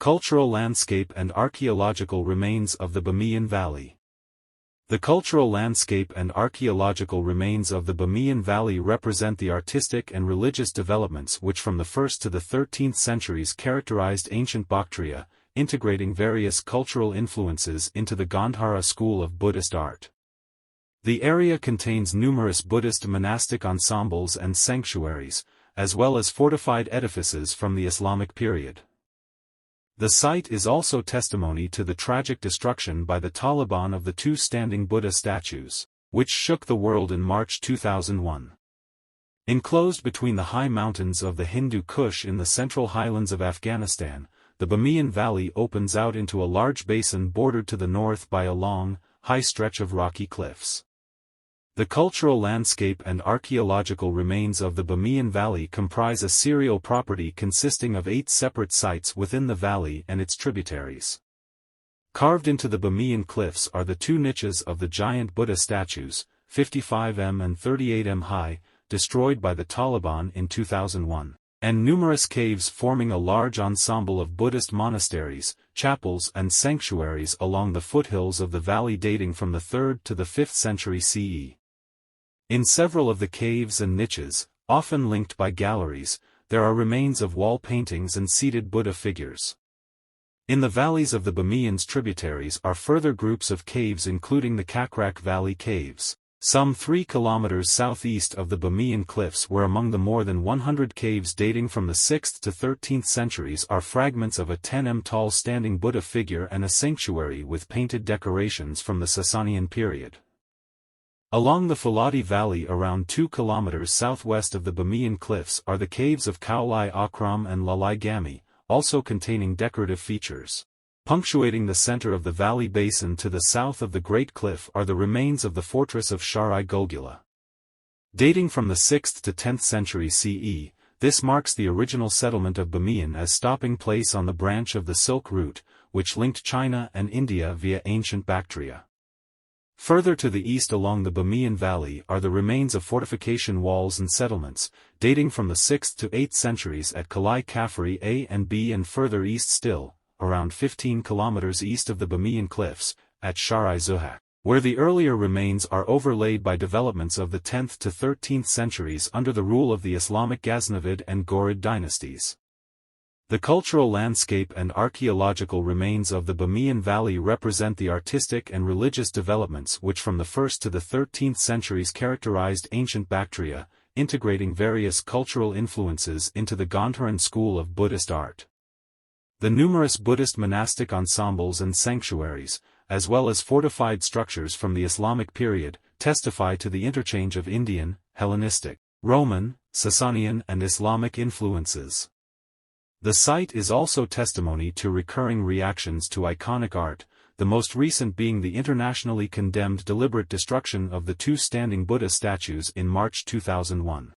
Cultural landscape and archaeological remains of the Bamiyan Valley. The cultural landscape and archaeological remains of the Bamiyan Valley represent the artistic and religious developments which from the 1st to the 13th centuries characterized ancient Bactria, integrating various cultural influences into the Gandhara school of Buddhist art. The area contains numerous Buddhist monastic ensembles and sanctuaries, as well as fortified edifices from the Islamic period. The site is also testimony to the tragic destruction by the Taliban of the two standing Buddha statues, which shook the world in March 2001. Enclosed between the high mountains of the Hindu Kush in the central highlands of Afghanistan, the Bamiyan Valley opens out into a large basin bordered to the north by a long, high stretch of rocky cliffs. The cultural landscape and archaeological remains of the Bamiyan Valley comprise a serial property consisting of 8 separate sites within the valley and its tributaries. Carved into the Bamiyan cliffs are the 2 niches of the giant Buddha statues, 55 and 38 high, destroyed by the Taliban in 2001, and numerous caves forming a large ensemble of Buddhist monasteries, chapels and sanctuaries along the foothills of the valley dating from the 3rd to the 5th century CE. In several of the caves and niches, often linked by galleries, there are remains of wall paintings and seated Buddha figures. In the valleys of the Bamiyan's tributaries are further groups of caves including the Kakrak Valley Caves, some 3 kilometers southeast of the Bamiyan cliffs where among the more than 100 caves dating from the 6th to 13th centuries are fragments of a 10 tall standing Buddha figure and a sanctuary with painted decorations from the Sasanian period. Along the Fuladi Valley around 2 kilometers southwest of the Bamiyan cliffs are the caves of Kaulai Akram and Lalai Gami, also containing decorative features. Punctuating the center of the valley basin to the south of the Great Cliff are the remains of the fortress of Sharai Golgula. Dating from the 6th to 10th century CE, this marks the original settlement of Bamiyan as stopping place on the branch of the Silk Route, which linked China and India via ancient Bactria. Further to the east along the Bamiyan Valley are the remains of fortification walls and settlements, dating from the 6th to 8th centuries at Kalai Kafri A and B and further east still, around 15 kilometers east of the Bamiyan Cliffs, at Sharai Zuhak, where the earlier remains are overlaid by developments of the 10th to 13th centuries under the rule of the Islamic Ghaznavid and Ghorid dynasties. The cultural landscape and archaeological remains of the Bamiyan Valley represent the artistic and religious developments which from the 1st to the 13th centuries characterized ancient Bactria, integrating various cultural influences into the Gandharan school of Buddhist art. The numerous Buddhist monastic ensembles and sanctuaries, as well as fortified structures from the Islamic period, testify to the interchange of Indian, Hellenistic, Roman, Sasanian and Islamic influences. The site is also testimony to recurring reactions to iconic art, the most recent being the internationally condemned deliberate destruction of the 2 standing Buddha statues in March 2001.